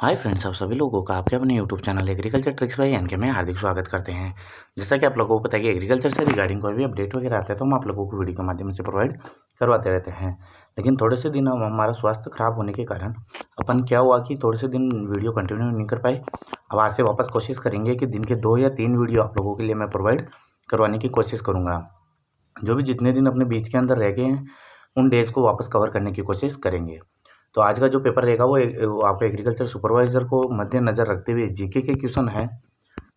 Hi friends, आप सभी लोगों का आपके अपने YouTube channel agriculture tricks by NK में हार्दिक स्वागत करते हैं। जैसा कि आप लोगों को पता है कि एग्रीकल्चर से रिगार्डिंग कोई भी अपडेट वगैरह आता है तो हम आप लोगों को वीडियो के माध्यम से प्रोवाइड करवाते रहते हैं। लेकिन थोड़े से दिन हमारा स्वास्थ्य खराब होने के कारण अपन क्या हुआ कि थोड़े से दिन वीडियो कंटिन्यू नहीं कर पाए। अब आज से वापस कोशिश करेंगे कि दिन के 2 या 3 वीडियो आप लोगों के लिए मैं प्रोवाइड करवाने की कोशिश करूँगा। जो भी जितने दिन अपने बीच के अंदर रह गए हैं उन डेज़ को वापस कवर करने की कोशिश करेंगे। तो आज का जो पेपर रहेगा वो आपका एग्रीकल्चर सुपरवाइज़र को मद्देनज़र रखते हुए जीके के क्वेश्चन हैं,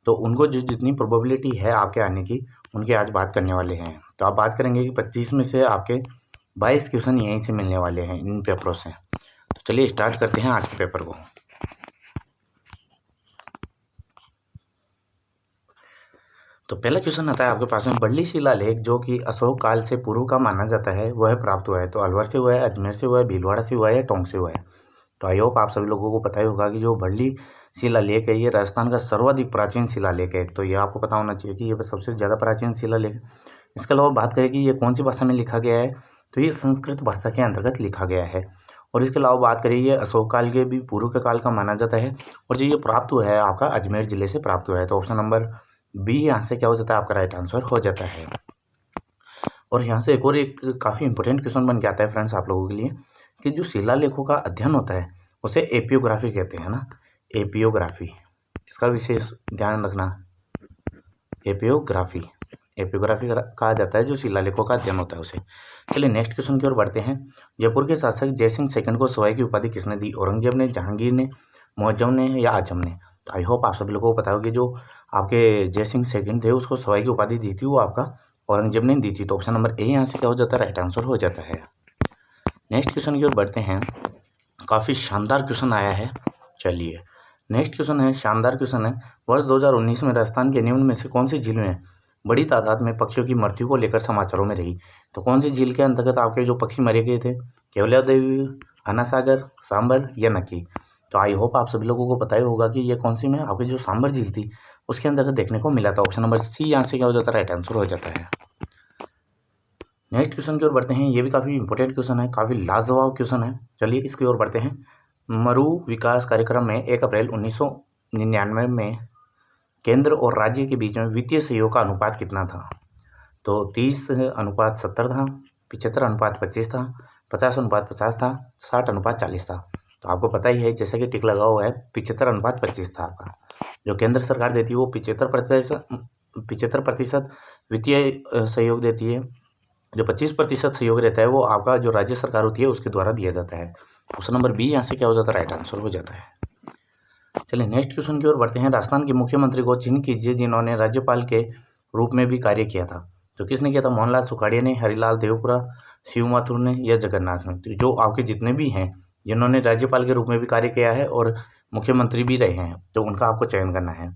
तो उनको जो जितनी प्रोबेबिलिटी है आपके आने की, उनकी आज बात करने वाले हैं। तो आप बात करेंगे कि 25 में से आपके 22 क्वेश्चन यहीं से मिलने वाले हैं इन पेपरों से। तो चलिए स्टार्ट करते हैं आज के पेपर को। तो पहला क्वेश्चन आता है आपके पास में, बल्ली शिलालेख जो कि अशोक काल से पूर्व का माना जाता है वह प्राप्त हुआ है। तो अलवर से हुआ है, अजमेर से हुआ है, भीलवाड़ा से हुआ है या टोंक से हुआ है। तो आई होप आप सभी लोगों को पता ही होगा कि जो बल्ली शिलालेख है ये राजस्थान का सर्वाधिक प्राचीन शिलालेख है। तो ये आपको पता होना चाहिए कि ये सबसे ज़्यादा प्राचीन शिलालेख है। इसके अलावा बात करें कि ये कौन सी भाषा में लिखा गया है, तो ये संस्कृत भाषा के अंतर्गत लिखा गया है। और इसके अलावा बात करें ये अशोक काल के भी पूर्व के काल का माना जाता है। और जो ये प्राप्त हुआ है आपका अजमेर ज़िले से प्राप्त हुआ है। तो ऑप्शन नंबर बी यहाँ से क्या हो जाता है, आपका राइट आंसर हो जाता है। और यहाँ से एक काफ़ी इंपॉर्टेंट क्वेश्चन बन के आता है फ्रेंड्स आप लोगों के लिए, कि जो शिलालेखों का अध्ययन होता है उसे एपियोग्राफी कहते हैं ना, एपियोग्राफी। इसका विशेष ध्यान रखना, एपियोग्राफी एपियोग्राफी कहा जाता है जो शिलालेखों का अध्ययन होता है उसे। चलिए नेक्स्ट क्वेश्चन की ओर बढ़ते हैं। जयपुर के शासक जयसिंह सेकंड को सवाई की उपाधि किसने दी? औरंगजेब ने, जहांगीर ने, मुअज्जम ने या आजम ने? तो आई होप आप सभी लोगों को पता होगा कि जो आपके जयसिंह सेकंड थे उसको सवाई की उपाधि दी थी वो आपका औरंगजेब ने दी थी। तो ऑप्शन नंबर ए यहाँ से क्या हो जाता है, राइट आंसर हो जाता है। नेक्स्ट क्वेश्चन की ओर बढ़ते हैं। काफ़ी शानदार क्वेश्चन आया है। चलिए नेक्स्ट क्वेश्चन है, शानदार क्वेश्चन है। वर्ष 2019 में राजस्थान के निम्न में से कौन सी झील में बड़ी तादाद में पक्षियों की मृत्यु को लेकर समाचारों में रही? तो कौन सी झील के अंतर्गत आपके जो पक्षी मरे गए थे? केवलिया देवी, आना सागर, सांबर या नक्की? तो आई होप आप सभी लोगों को पता ही होगा कि ये कौन सी में आपकी जो सांबर झील थी उसके अंतर्गत देखने को मिला था। ऑप्शन नंबर सी यहाँ से क्या हो जाता है, राइट आंसर हो जाता है। नेक्स्ट क्वेश्चन की ओर बढ़ते हैं। ये भी काफ़ी इंपॉर्टेंट क्वेश्चन है, काफ़ी लाजवाब क्वेश्चन है। चलिए इसकी ओर बढ़ते हैं। मरु विकास कार्यक्रम में 1 अप्रैल 1999 में केंद्र और राज्य के बीच में वित्तीय सहयोग का अनुपात कितना था? तो 30:70 था, 75:25 था, 50:50 था, 60:40 था। तो आपको पता ही है जैसे कि टिक लगा हुआ है, 75:25 था आपका। जो केंद्र सरकार देती है वो 75% वित्तीय सहयोग देती है। जो 25% सहयोग रहता है वो आपका जो राज्य सरकार होती है उसके द्वारा दिया जाता है। ऑप्शन नंबर बी यहाँ से क्या हो जाता है, राइट आंसर हो जाता है। चलिए नेक्स्ट क्वेश्चन की ओर बढ़ते हैं। राजस्थान के मुख्यमंत्री को चिन्ह कीजिए जिन्होंने राज्यपाल के रूप में भी कार्य किया था। तो किसने किया था? मोहनलाल सुखाड़िया ने, हरिलाल देवपुरा, शिव माथुर ने या जगन्नाथ ने? तो जो आपके जितने भी हैं जिन्होंने राज्यपाल के रूप में भी कार्य किया है और मुख्यमंत्री भी रहे हैं तो उनका आपको चयन करना है।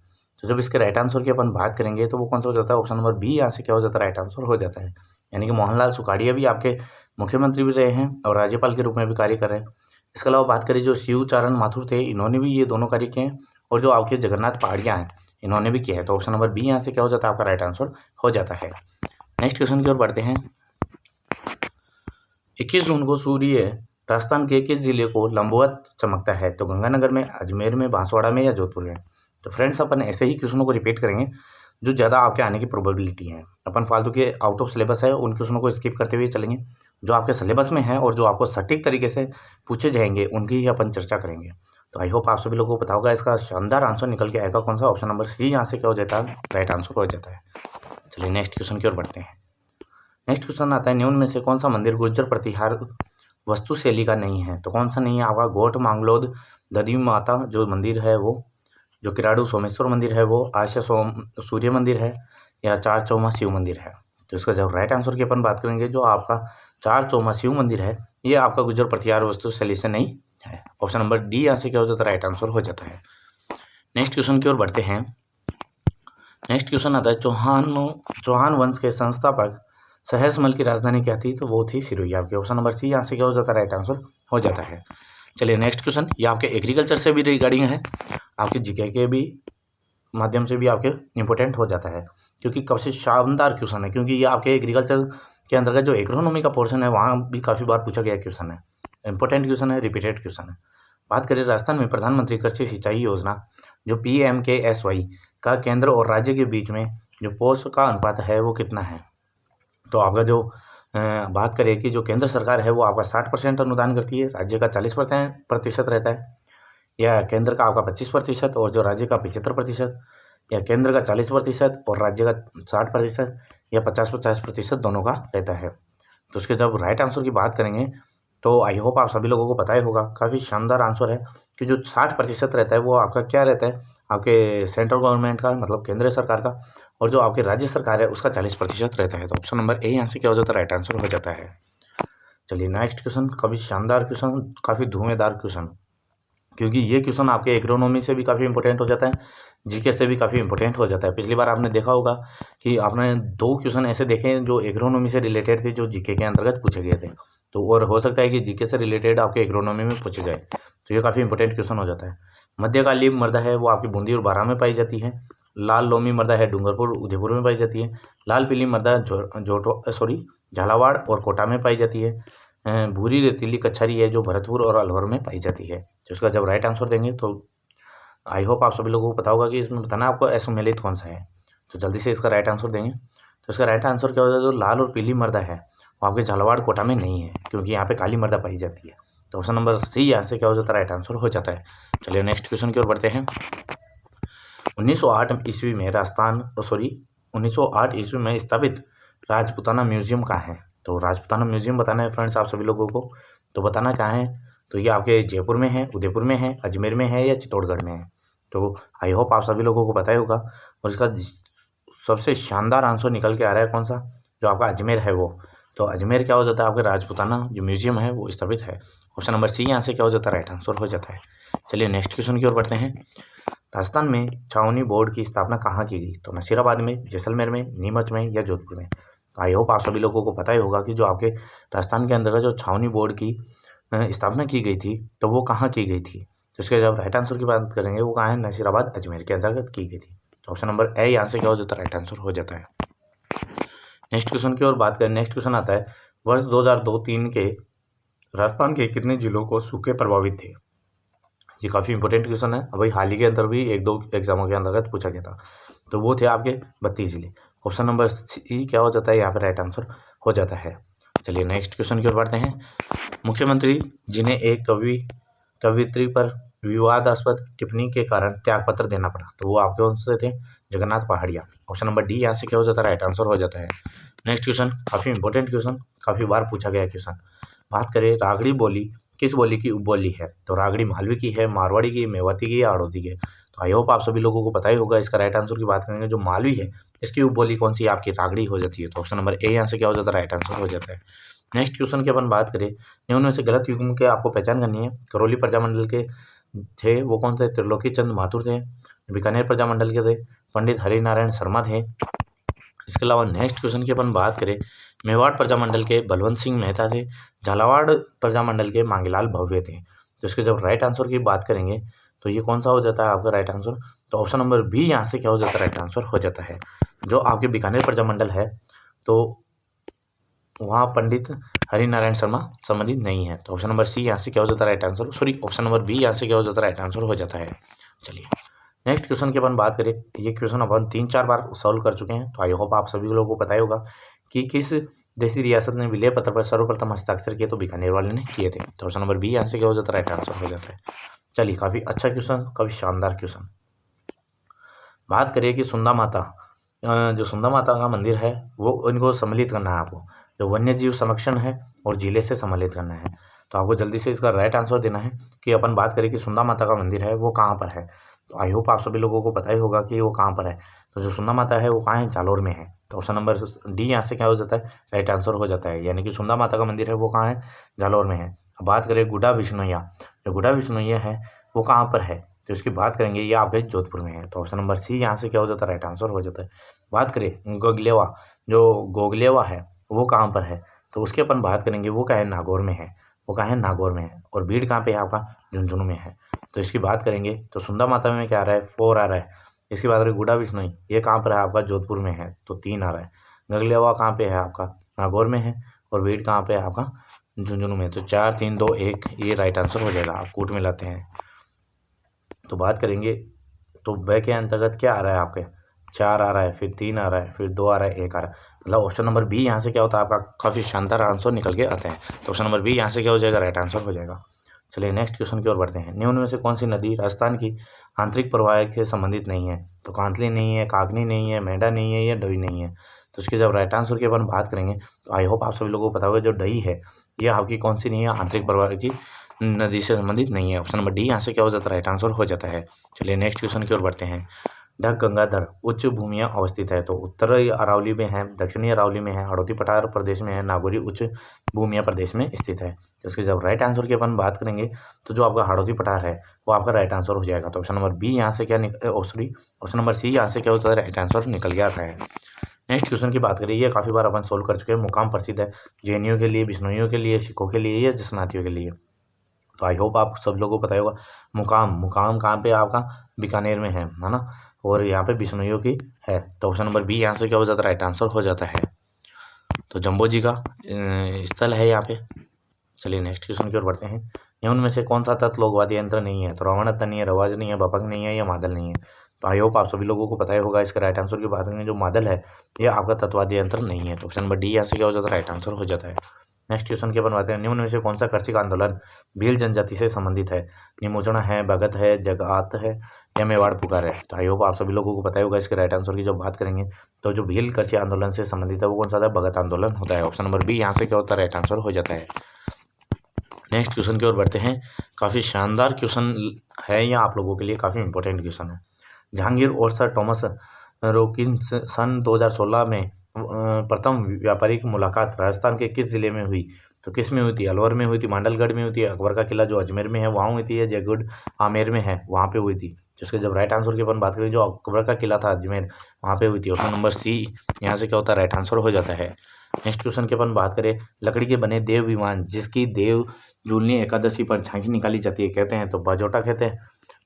तो जब इसके राइट आंसर की अपन बात करेंगे तो वो कौन सा हो जाता है? ऑप्शन नंबर बी यहाँ से क्या हो जाता है, राइट आंसर हो जाता है। यानी कि मोहनलाल सुखाड़िया भी आपके मुख्यमंत्री भी रहे हैं और राज्यपाल के रूप में भी कार्य कर रहे हैं। इसके अलावा बात करें जो शिवचारण माथुर थे इन्होंने भी ये दोनों कार्य किए हैं और जो आपके जगन्नाथ पहाड़िया हैं इन्होंने भी किया है। तो ऑप्शन नंबर बी यहाँ से क्या हो जाता है, आपका राइट आंसर हो जाता है। नेक्स्ट क्वेश्चन की ओर बढ़ते हैं। 21 जून को सूर्य राजस्थान के किस जिले को लंबवत चमकता है? तो गंगानगर में, अजमेर में, बांसवाड़ा में या जोधपुर में? तो फ्रेंड्स अपन ऐसे ही क्वेश्चनों को रिपीट करेंगे जो ज़्यादा आपके आने की प्रोबेबिलिटी है। अपन फालतू के आउट ऑफ सिलेबस है उन क्वेश्चनों को स्किप करते हुए चलेंगे। जो आपके सिलेबस में है और जो आपको सटीक तरीके से पूछे जाएंगे उनकी ही अपन चर्चा करेंगे। तो आई होप आप सभी लोगों को पता होगा इसका शानदार आंसर निकल के आएगा कौन सा? ऑप्शन नंबर सी यहाँ से क्या हो जाता है, राइट आंसर हो जाता है। चलिए नेक्स्ट क्वेश्चन की ओर बढ़ते हैं। नेक्स्ट क्वेश्चन आता है, निम्न में से कौन सा मंदिर गुर्जर प्रतिहार वास्तुशैली का नहीं है? तो कौन सा नहीं है आपका? गोठ मांगलोद दधी माता जो मंदिर है वो, जो किराड़ू सोमेश्वर मंदिर है वो, आशा सूर्य मंदिर है या चार चौमा शिव मंदिर है? तो इसका जब राइट आंसर की अपन बात करेंगे जो आपका चार चौमा शिव मंदिर है ये आपका गुर्जर प्रतिहार वास्तुशैली से नहीं है। ऑप्शन नंबर डी यहाँ से क्या हो जाता है, राइट आंसर हो जाता है। नेक्स्ट क्वेश्चन की ओर बढ़ते हैं। नेक्स्ट क्वेश्चन आता है, चौहान वंश के संस्थापक सहसमल की राजधानी क्या थी? तो वो थी सिरोही आपके। ऑप्शन नंबर सी यहाँ से क्या हो जाता है, राइट आंसर हो जाता है। चलिए नेक्स्ट क्वेश्चन, ये आपके एग्रीकल्चर से भी रिगार्डिंग है, आपके जीके के भी माध्यम से भी आपके इंपॉर्टेंट हो जाता है क्योंकि काफ़ी शानदार क्वेश्चन है। क्योंकि ये आपके एग्रीकल्चर के अंतर्गत जो एग्रोनॉमी का पोर्शन है वहाँ भी काफ़ी बार पूछा गया क्वेश्चन है। इंपॉर्टेंट क्वेश्चन है, रिपीटेड क्वेश्चन है। बात करें राजस्थान में प्रधानमंत्री कृषि सिंचाई योजना जो PMKSY का केंद्र और राज्य के बीच में जो पोष का अनुपात है वो कितना है। तो आपका जो बात करें कि जो केंद्र सरकार है वो आपका 60% अनुदान करती है, राज्य का 40% रहता है, या केंद्र का आपका 25% और जो राज्य का 75%, या केंद्र का 40% और राज्य का 60%, या 50-50% दोनों का रहता है। तो उसके जब राइट आंसर की बात करेंगे तो आई होप आप सभी लोगों को पता ही होगा, काफ़ी शानदार आंसर है कि जो 60% रहता है वो आपका क्या रहता है, आपके सेंट्रल गवर्नमेंट का, मतलब केंद्रीय सरकार का, और जो आपकी राज्य सरकार है उसका 40% रहता है। तो ऑप्शन नंबर ए यहाँ से क्या हो जाता है, राइट आंसर हो जाता है। चलिए नेक्स्ट क्वेश्चन, काफ़ी शानदार क्वेश्चन, काफ़ी धुएंधार क्वेश्चन, क्योंकि ये क्वेश्चन आपके एग्रोनॉमी से भी काफ़ी इंपॉर्टेंट हो जाता है, जीके से भी काफ़ी इंपॉर्टेंट हो जाता है। पिछली बार आपने देखा होगा कि आपने 2 क्वेश्चन ऐसे देखे जो एग्रोनॉमी से रिलेटेड थे, जो जीके के अंतर्गत पूछे गए थे। तो और हो सकता है कि जीके से रिलेटेड आपके एग्रोनॉमी में पूछे जाए, तो ये काफ़ी इंपॉर्टेंट क्वेश्चन हो जाता है। मध्यकालीन मृदा है वो आपकी बूंदी और बारां में पाई जाती है। लाल लोमी मृदा है डूंगरपुर उदयपुर में पाई जाती है। लाल पीली मृदा झालावाड़ और कोटा में पाई जाती है। भूरी रेतीली कच्छारी है जो भरतपुर और अलवर में पाई जाती है। तो इसका जब राइट आंसर देंगे तो आई होप आप सभी लोगों को पता होगा कि इसमें बताना आपको असुमेलित कौन सा है। तो जल्दी से इसका राइट आंसर देंगे। तो इसका राइट आंसर क्या हो जाएगा, जो लाल और पीली मृदा है वो आपके झालावाड़ कोटा में नहीं है, क्योंकि यहाँ पे काली मृदा पाई जाती है। तो ऑप्शन नंबर सी यहाँ से क्या हो जाता है, राइट आंसर हो जाता है। चलिए नेक्स्ट क्वेश्चन की ओर बढ़ते हैं। 1908 ईस्वी में 1908 ईस्वी में स्थापित राजपूताना म्यूजियम कहाँ है। तो राजपूताना म्यूजियम बताना है फ्रेंड्स आप सभी लोगों को। तो बताना कहाँ है, तो ये आपके जयपुर में है, उदयपुर में है, अजमेर में है, या चित्तौड़गढ़ में है। तो आई होप आप सभी लोगों को पता ही होगा। और इसका सबसे शानदार आंसर निकल के आ रहा है कौन सा, जो आपका अजमेर है वो। तो अजमेर क्या हो जाता है, आपके राजपूताना जो म्यूजियम है वो स्थापित है। ऑप्शन नंबर सी यहाँ से क्या हो जाता है, राइट आंसर हो जाता है। चलिए नेक्स्ट क्वेश्चन की ओर बढ़ते हैं। राजस्थान में छावनी बोर्ड की स्थापना कहाँ की गई। तो नसीराबाद में, जैसलमेर में, नीमच में, या जोधपुर में। तो आई होप आप सभी लोगों को पता ही होगा कि जो आपके राजस्थान के अंदर जो छावनी बोर्ड की स्थापना की गई थी तो वो कहाँ की गई थी। तो इसके जब राइट आंसर की बात करेंगे वो कहाँ है, नसीराबाद अजमेर के अंतर्गत की गई थी। तो ऑप्शन नंबर ए यहाँ से क्या हो जाता है, राइट आंसर हो जाता है। नेक्स्ट क्वेश्चन की ओर बात करें। नेक्स्ट क्वेश्चन आता है, वर्ष 2002-3 के राजस्थान के कितने जिलों को सूखे प्रभावित थे। ये काफ़ी इंपॉर्टेंट क्वेश्चन है, अभी हाल ही के अंदर भी 1-2 एग्जामों के अंतर्गत पूछा गया था। तो वो थे आपके 32 जिले। ऑप्शन नंबर सी क्या हो जाता है, यहाँ पे राइट आंसर हो जाता है। चलिए नेक्स्ट क्वेश्चन की ओर बढ़ते हैं। मुख्यमंत्री जिन्हें एक कवियत्री पर विवादास्पद टिप्पणी के कारण त्यागपत्र देना पड़ा, तो वो आपके कौन से थे, जगन्नाथ पहाड़िया। ऑप्शन नंबर डी यहाँ से क्या हो जाता है, राइट आंसर हो जाता है। नेक्स्ट क्वेश्चन काफ़ी इंपॉर्टेंट क्वेश्चन, काफ़ी बार पूछा गया क्वेश्चन। बात करें रागड़ी बोली किस बोली की उपबोली है। तो रागड़ी मालवी की है, मारवाड़ी की, मेवाती की, या आड़ोती की है। तो आई होप आप सभी लोगों को पता ही होगा। इसका राइट आंसर की बात करेंगे, जो मालवी है इसकी उपबोली कौन सी, आपकी रागड़ी हो जाती है। तो ऑप्शन नंबर ए यहाँ से क्या हो जाता है, राइट आंसर हो जाता है। नेक्स्ट क्वेश्चन की अपन बात करें, निम्न में से गलत युग्म के आपको पहचान करनी है। करौली प्रजामंडल के थे वो कौन थे, त्रिलोकी चंद माथुर थे। बीकानेर प्रजामंडल के थे पंडित हरिनारायण शर्मा थे। इसके अलावा नेक्स्ट क्वेश्चन की अपन बात करें, मेवाड़ प्रजामंडल के बलवंत सिंह मेहता थे। झालावाड़ प्रजामंडल के मांगीलाल भव्य थे। तो इसके जब राइट आंसर की बात करेंगे तो ये कौन सा हो जाता है आपका राइट आंसर। तो ऑप्शन नंबर बी यहाँ से क्या हो जाता है, राइट आंसर हो जाता है। जो आपके बीकानेर प्रजामंडल है तो वहाँ पंडित हरिनारायण शर्मा संबंधित नहीं है। तो ऑप्शन नंबर सी यहाँ से क्या हो जाता है, right answer, sorry option number B यहाँ से क्या हो जाता है, राइट आंसर हो जाता है। चलिए नेक्स्ट क्वेश्चन की अपन बात करें। ये क्वेश्चन अपन 3-4 बार सॉल्व कर चुके हैं, तो आई होप आप सभी लोगों को पता ही होगा कि किस देसी रियासत ने विलय पत्र पर सर्वप्रथम हस्ताक्षर किए। तो बीकानेर वाले ने किए थे। तो ऑप्शन नंबर बी यहाँ से क्या हो जाता है, राइट आंसर हो जाता है। चलिए काफ़ी अच्छा क्वेश्चन, काफ़ी शानदार क्वेश्चन। बात करिए कि सुंदा माता, जो सुंदा माता का मंदिर है वो इनको सम्मिलित करना है आपको। जो वन्य जीव संरक्षण है और जिले से सम्मिलित करना है। तो आपको जल्दी से इसका राइट आंसर देना है कि अपन बात करें कि सुंदा माता का मंदिर है वो कहाँ पर है। तो आई होप आप सभी लोगों को पता ही होगा कि वो कहाँ पर है। तो जो सुंदा माता है वो कहाँ है, जालोर में है। तो ऑप्शन नंबर डी यहाँ से क्या हो जाता है, राइट आंसर हो जाता है। यानी कि सुंदा माता का मंदिर है वो कहाँ है, जालोर में है। अब बात करें गुड्डा विष्णुइया, जो गुड्डा विष्णुइया है वो कहाँ पर है। तो इसकी बात करेंगे, ये आपके जोधपुर में है। तो ऑप्शन नंबर सी यहाँ से क्या हो जाता है, राइट आंसर हो जाता है। बात करें गोगलेवा, जो गोगलेवा है वो कहाँ पर है। तो उसकी अपन बात करेंगे, वो क्या है, नागौर में है। वो कहाँ है, नागौर में है। और भीड़ कहाँ पे है आपका, झुंझुनू में है। तो इसकी बात करेंगे तो सुंदा माता में क्या आ रहा है, 4 आ रहा है। इसकी बात करें गुड्डा विष्णुई, ये कहाँ पर है आपका, जोधपुर में है। तो 3 आ रहा है। गगलेवा कहाँ पे है आपका, नागौर में है। और भीड़ कहाँ पे है आपका, झुंझुनू में, तो 4 3 2 1 ये राइट आंसर हो जाएगा। आप कूट मिलाते हैं तो बात करेंगे, तो ब के अंतर्गत क्या आ रहा है आपके, 4 आ रहा है, फिर 3 आ रहा है, फिर 2 आ रहा है, 1 आ रहा है, मतलब ऑप्शन नंबर बी यहाँ से क्या होता है आपका काफ़ी शानदार आंसर निकल के आते हैं। तो ऑप्शन नंबर बी यहाँ से क्या हो जाएगा, राइट आंसर हो जाएगा। चलिए नेक्स्ट क्वेश्चन की ओर बढ़ते हैं। निम्न में से कौन सी नदी राजस्थान की आंतरिक प्रवाह से संबंधित नहीं है? तो कांतली नहीं है, कागनी नहीं है, मेंढा नहीं है, या डोई नहीं है। तो इसके जब राइट आंसर की अपन बात करेंगे तो आई होप आप सभी लोगों को पता होगा जो डई है ये आपकी कौन सी नहीं है, आंतरिक प्रवाह की नदी से संबंधित नहीं है। ऑप्शन नंबर डी यहाँ से क्या हो जाता है, राइट आंसर हो जाता है। चलिए नेक्स्ट क्वेश्चन की ओर बढ़ते हैं। ढक गंगाधर उच्च भूमियां अवस्थित है? तो उत्तरी अरावली में है, दक्षिणी अरावली में है, हड़ौती पठार प्रदेश में है, नागौरी उच्च भूमिया प्रदेश में स्थित है। तो इसके जब राइट आंसर की अपन बात करेंगे तो जो आपका हड़ौती पठार है वो आपका राइट आंसर हो जाएगा। तो ऑप्शन नंबर बी यहाँ से क्या सॉरी ऑप्शन नंबर सी यहाँ से क्या होता है, राइट आंसर निकल के आता है। नेक्स्ट क्वेश्चन की बात करें, ये काफ़ी बार अपन सोल्व कर चुके हैं। मुकाम प्रसिद्ध है जैनियों के लिए, बिश्नोइयों के लिए, सिखों के लिए, या जसनातियों के लिए? तो आई होप आप सब लोगों को पता होगा। मुकाम कहाँ पे आपका, बीकानेर में है ना, और यहाँ पे बिश्नोइयों की है। तो ऑप्शन नंबर बी यहाँ से क्या हो जाता है, राइट आंसर हो जाता है। तो जम्बो जी का स्थल है यहाँ पे। चलिए नेक्स्ट क्वेश्चन की ओर बढ़ते हैं। निम्न में से कौन सा तत्व लोकवाद्य यंत्र नहीं है? तो रावणत्ता नहीं है, रवाज नहीं है, भपक नहीं है, या मादल नहीं है। तो आई होप आप सभी लोगों को पता ही होगा। इसका राइट आंसर की बात करेंगे, जो मादल है ये आपका तत्वाद्य यंत्र नहीं है। तो ऑप्शन नंबर डी यहाँ से क्या हो जाता है, राइट आंसर हो जाता है। नेक्स्ट क्वेश्चन की अपन बात करें। निम्न में से कौन सा कृषि का आंदोलन भील जनजाति से संबंधित है? निमोचना है, भगत है, जगात है, या मेवाड़ पुकार है। तो आई होप आप सभी लोगों को पता ही होगा। इसके राइट आंसर की जब बात करेंगे तो जो भील कृषि आंदोलन से संबंधित है वो कौन सा था, भगत आंदोलन होता है। ऑप्शन नंबर बी यहाँ से क्या होता है, राइट आंसर हो जाता है। नेक्स्ट क्वेश्चन की ओर बढ़ते हैं। काफ़ी शानदार क्वेश्चन है, या आप लोगों के लिए काफ़ी इंपॉर्टेंट क्वेश्चन है। जहांगीर और सर थॉमस रोकिंस सन 2016 में प्रथम व्यापारिक मुलाकात राजस्थान के किस जिले में हुई? तो किस में हुई थी? अलवर में हुई थी, मांडलगढ़ में हुई थी, अकबर का किला जो अजमेर में है वहाँ हुई थी, या जयगढ़ आमेर में है वहाँ पे हुई थी? जिसके जब राइट आंसर की अपन बात करें, जो अकबर का किला था अजमेर वहाँ पे हुई थी। ऑप्शन नंबर सी यहाँ से क्या होता है, राइट आंसर हो जाता है। नेक्स्ट क्वेश्चन की अपन बात करें। लकड़ी के बने देव विमान जिसकी देव जूलनी एकादशी पर झांकी निकाली जाती है कहते हैं? तो बाजोटा कहते हैं,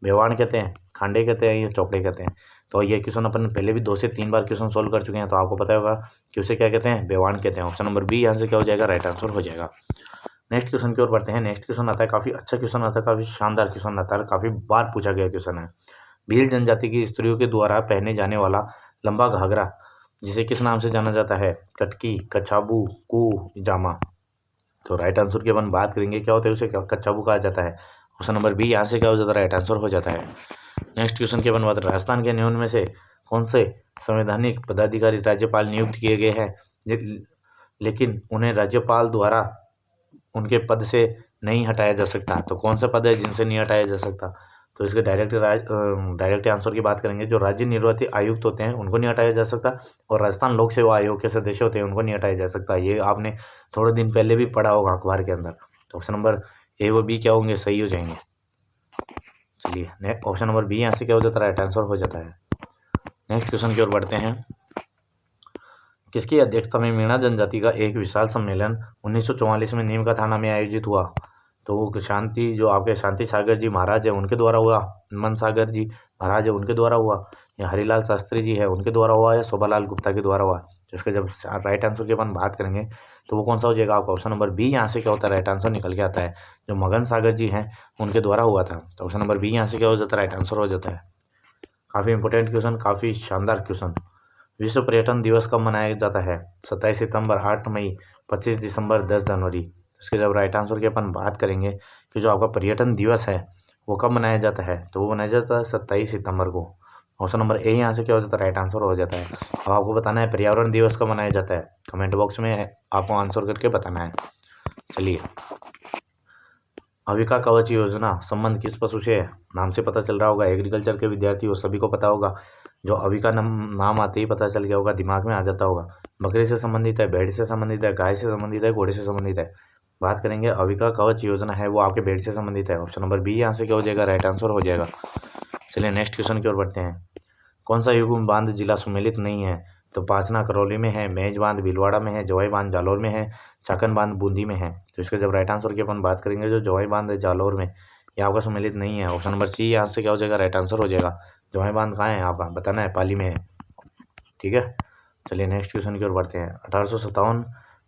बेवान कहते हैं, खांडे कहते हैं, या चौपड़े कहते हैं? तो ये क्वेश्चन अपन पहले भी 2 से 3 बार क्वेश्चन सोल्व कर चुके हैं, तो आपको पता होगा कि उसे क्या कहते हैं, बेवान कहते हैं। ऑप्शन नंबर बी यहाँ से क्या हो जाएगा, राइट आंसर हो जाएगा। नेक्स्ट क्वेश्चन की ओर बढ़ते हैं। नेक्स्ट क्वेश्चन आता है, काफ़ी अच्छा क्वेश्चन आता है, काफ़ी शानदार क्वेश्चन आता है, काफ़ी बार पूछा गया क्वेश्चन है। भील जनजाति की स्त्रियों के द्वारा पहने जाने वाला लंबा घाघरा जिसे किस नाम से जाना जाता है? कटकी, कछाबू, कू, जामा? तो राइट आंसर की अपन बात करेंगे, क्या होता है उसे, क्या कच्चाबू कहा जाता है। ऑप्शन नंबर बी यहाँ से क्या हो जाता है, राइट आंसर हो जाता है। नेक्स्ट क्वेश्चन की अपन बात करें। राजस्थान के नियमों में से कौन से संवैधानिक पदाधिकारी राज्यपाल नियुक्त किए गए हैं लेकिन उन्हें राज्यपाल द्वारा उनके पद से नहीं हटाया जा सकता? तो कौन सा पद है जिनसे नहीं हटाया जा सकता? तो इसके डायरेक्ट आंसर की बात करेंगे। जो राज्य निर्वाचित आयुक्त होते हैं उनको नहीं हटाया जा सकता, और राजस्थान लोक सेवा आयोग के सदस्य होते हैं उनको नहीं हटाया जा सकता। ये आपने थोड़े दिन पहले भी पढ़ा होगा अखबार के अंदर। तो ऑप्शन नंबर ए व बी क्या होंगे, सही हो जाएंगे। चलिए नेक्स्ट ऑप्शन नंबर बी यहाँ से क्या हो जाता है, राइट आंसर हो जाता है। नेक्स्ट क्वेश्चन की ओर बढ़ते हैं। किसकी अध्यक्षता में मीणा जनजाति का एक विशाल सम्मेलन 1944 में नीम का थाना में आयोजित हुआ? तो वो शांति जो आपके शांति सागर जी महाराज है उनके द्वारा हुआ, मन सागर जी महाराज है उनके द्वारा हुआ, या हरिलाल शास्त्री जी है उनके द्वारा हुआ, या शोभालाल गुप्ता के द्वारा हुआ? तो इसके जब राइट आंसर की अपन बात करेंगे तो वो कौन सा हो जाएगा आपका, ऑप्शन नंबर बी यहाँ से क्या होता है, राइट आंसर निकल के आता है। जो मगन सागर जी हैं उनके द्वारा हुआ था। तो ऑप्शन नंबर बी यहाँ से क्या हो जाता है, राइट आंसर हो जाता है। काफ़ी इंपॉर्टेंट क्वेश्चन, काफ़ी शानदार क्वेश्चन। विश्व पर्यटन दिवस कब मनाया जाता है? 27 सितंबर, 8 मई, 25 दिसंबर, 10 जनवरी? इसके जब राइट आंसर की अपन बात करेंगे कि जो आपका पर्यटन दिवस है वो कब मनाया जाता है, तो वो मनाया जाता है 27 सितंबर को। ऑप्शन नंबर ए यहाँ से क्या हो जाता है, राइट आंसर हो जाता है। अब आपको बताना है पर्यावरण दिवस कब मनाया जाता है, कमेंट बॉक्स में आपको आंसर करके बताना है। चलिए, अविका कवच योजना संबंध किस पशु से है? नाम से पता चल रहा होगा, एग्रीकल्चर के विद्यार्थी हो सभी को पता होगा। जो अविका नाम आते ही पता चल गया होगा, दिमाग में आ जाता होगा। बकरी से संबंधित है, भेड़ से संबंधित है, गाय से संबंधित है, घोड़े से संबंधित है? बात करेंगे अविका कवच योजना है वो आपके भेड़ से संबंधित है। ऑप्शन नंबर बी यहाँ से क्या हो जाएगा, राइट आंसर हो जाएगा। चलिए नेक्स्ट क्वेश्चन की ओर बढ़ते हैं। कौन सा युग्म बांध जिला सुमेलित नहीं है? तो पाचना करौली में है, मेज बांध भीलवाड़ा में है, जवाई बांध जालौर में है, चाकन बांध बूंदी में है? तो इसके जब राइट आंसर की अपन बात करेंगे, जो जवाई बांध है जालौर में ये आपका सुमेलित नहीं है। ऑप्शन नंबर सी यहाँ से क्या हो जाएगा, राइट आंसर हो जाएगा। जवाई बांध कहाँ है आपका बताना है, पाली में है। ठीक है, चलिए नेक्स्ट क्वेश्चन की ओर बढ़ते हैं। 1857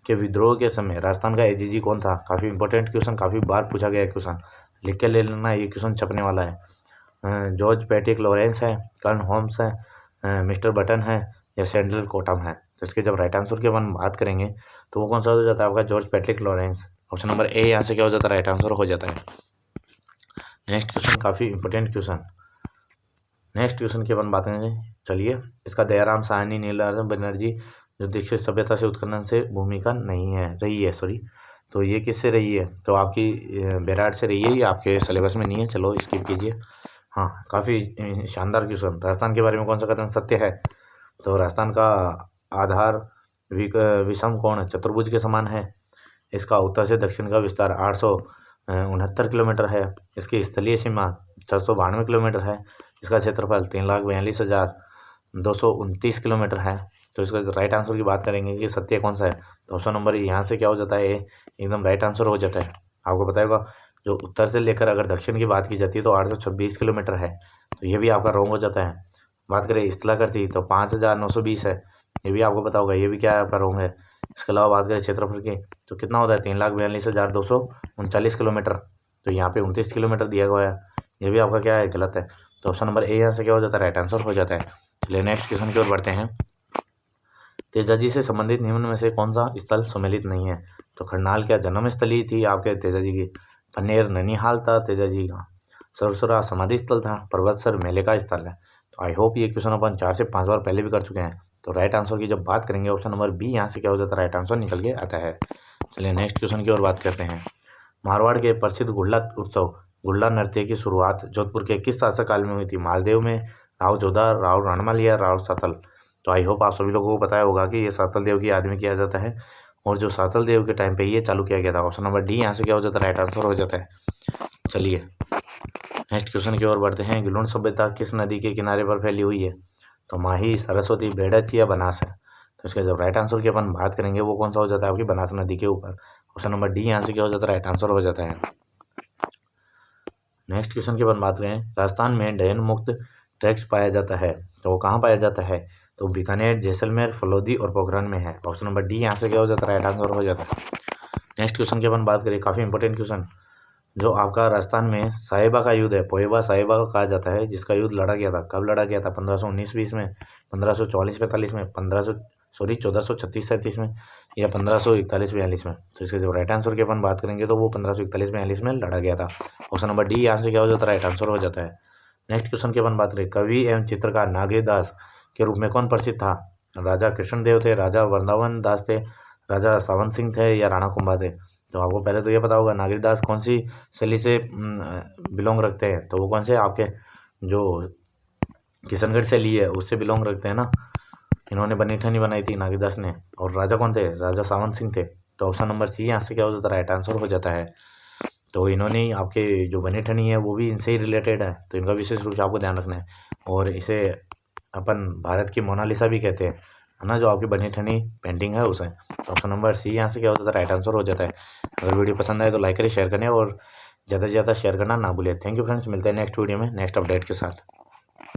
के विद्रोह के समय राजस्थान का एजीजी कौन था? काफ़ी इंपॉर्टेंट क्वेश्चन, काफ़ी बार पूछा गया है क्वेश्चन, लिख के ले लेना, ये क्वेश्चन छपने वाला है। जॉर्ज पैट्रिक लॉरेंस है, कर्न होम्स है, मिस्टर बटन है या सैंडल कोटम है? तो इसके जब राइट आंसर की अपन बात करेंगे तो वो कौन सा हो जाता है आपका? George Patrick Lawrence. Option number A यहाँ से क्या हो जाता है? राइट आंसर हो जाता है। नेक्स्ट क्वेश्चन काफ़ी इंपॉर्टेंट क्वेश्चन, नेक्स्ट क्वेश्चन की अपन बात करेंगे। चलिए, इसका दयाराम साहनी, नीलाराम बनर्जी जो दीक्षित सभ्यता से उत्खनन से भूमिका नहीं है रही है, सॉरी, तो ये किससे रही है? तो आपकी बेराट से रही है, ये आपके सिलेबस में नहीं है, चलो स्किप कीजिए। हाँ, काफ़ी शानदार क्वेश्चन। राजस्थान के बारे में कौन सा कथन सत्य है? तो राजस्थान का आधार विषम कोण चतुर्भुज के समान है। इसका उत्तर से दक्षिण का विस्तार 869 किलोमीटर है। इसकी स्थलीय सीमा 692 किलोमीटर है। इसका क्षेत्रफल 3,42,229 किलोमीटर है। तो इसका राइट आंसर की बात करेंगे कि सत्य कौन सा है, तो ऑप्शन नंबर यहाँ से क्या हो जाता है? एकदम राइट आंसर हो जाता है। आपको पता होगा जो उत्तर से लेकर अगर दक्षिण की बात की जाती है तो 826 किलोमीटर है, तो ये भी आपका रॉन्ग हो जाता है। बात करें स्थलाकृति तो 5,920 है, ये भी आपको पता होगा, ये भी क्या है आपका रॉन्ग है। इसके अलावा बात करें क्षेत्रफल की तो कितना होता है? 3,42,239 किलोमीटर, तो यहाँ पे 29 किलोमीटर दिया हुआ है, ये भी आपका क्या है? गलत है। तो ऑप्शन नंबर ए यहाँ से क्या हो जाता है? राइट आंसर हो जाता है। चलिए नेक्स्ट क्वेश्चन की ओर बढ़ते हैं। तेजाजी से संबंधित निम्न में से कौन सा स्थल सम्मिलित नहीं है? तो करनाल क्या जन्म स्थली थी आपके तेजाजी की? पनेर ननिहाल था तेजाजी का। सरसुरा समाधि स्थल था। पर्वतसर मेले का स्थल है। तो आई होप ये क्वेश्चन अपन 4 से 5 बार पहले भी कर चुके हैं। तो राइट आंसर की जब बात करेंगे ऑप्शन नंबर बी यहाँ से क्या हो जाता है? राइट आंसर निकल के आता है। चलिए नेक्स्ट क्वेश्चन की ओर बात करते हैं। मारवाड़ के प्रसिद्ध गुल्ला उत्सव गुल्ला नृत्य की शुरुआत जोधपुर के किस शासक काल में हुई थी? मालदेव में, राव जोधा, राव रणमल या राव सातल? तो आई होप आप सभी लोगों को पता होगा कि ये सातल देव की याद में किया जाता है, और जो सातल देव के टाइम पे ये चालू किया गया था। ऑप्शन नंबर डी यहाँ से क्या हो जाता है? राइट आंसर हो जाता है। चलिए नेक्स्ट क्वेश्चन की ओर बढ़ते हैं। गिलोन सभ्यता किस नदी के किनारे पर फैली हुई है? तो माही, सरस्वती, बेड़च या बनास है? तो इसका जब राइट आंसर की अपन बात करेंगे वो कौन सा हो जाता है? आपकी बनास नदी के ऊपर। ऑप्शन नंबर डी यहाँ से क्या हो जाता है? राइट आंसर हो जाता है। नेक्स्ट क्वेश्चन की अपन बात करें। राजस्थान में डयन मुक्त टैक्स पाया जाता है, तो वो कहाँ पाया जाता है? तो बीकानेर, जैसलमेर, फलोदी और पोखरण में है। ऑप्शन नंबर डी यहाँ से क्या हो जाता है? राइट आंसर हो जाता है। नेक्स्ट क्वेश्चन की अपन बात करें, काफ़ी इंपॉर्टेंट क्वेश्चन, जो आपका राजस्थान में साहिबा का युद्ध है, पोएबा साहिबा का कहा जाता है, जिसका युद्ध लड़ा गया था, कब लड़ा गया था? 1519-20 में, 1544-45 में, 1436-37 में या 1541-42 में? तो इसके जो राइट आंसर की अपन बात करेंगे तो वो 1541-42 में लड़ा गया था। ऑप्शन नंबर डी यहाँ से क्या हो जाता है? राइट आंसर हो जाता है। नेक्स्ट क्वेश्चन की अपन बात करें। कवि एवं चित्रकार नागेरदास के रूप में कौन प्रसिद्ध था? राजा कृष्णदेव थे, राजा वृंदावन दास थे, राजा सावन सिंह थे या राणा कुंभा थे? तो आपको पहले तो ये पता होगा नागेरदास कौन सी शैली से बिलोंग रखते हैं, तो वो कौन से आपके जो किशनगढ़ शैली है उससे बिलोंग रखते हैं ना। इन्होंने बनी ठनी बनाई थी नागेरदास ने। और राजा कौन थे? राजा सावन सिंह थे। तो ऑप्शन नंबर सी यहाँ से क्या हो जाता है? राइट आंसर हो जाता है। तो इन्होंने आपके जो बनी ठनी है वो भी इनसे ही रिलेटेड है, तो इनका विशेष रूप से आपको ध्यान रखना है। और इसे अपन भारत की मोनालिसा भी कहते हैं, है ना, जो आपकी बनी ठनी पेंटिंग है उसे। तो ऑप्शन नंबर सी यहाँ से क्या हो जाता है? राइट आंसर हो जाता है। अगर वीडियो पसंद आए तो लाइक करें, शेयर करें और ज़्यादा से ज़्यादा शेयर करना ना भूलें। थैंक यू फ्रेंड्स, मिलते हैं नेक्स्ट वीडियो में नेक्स्ट अपडेट के साथ।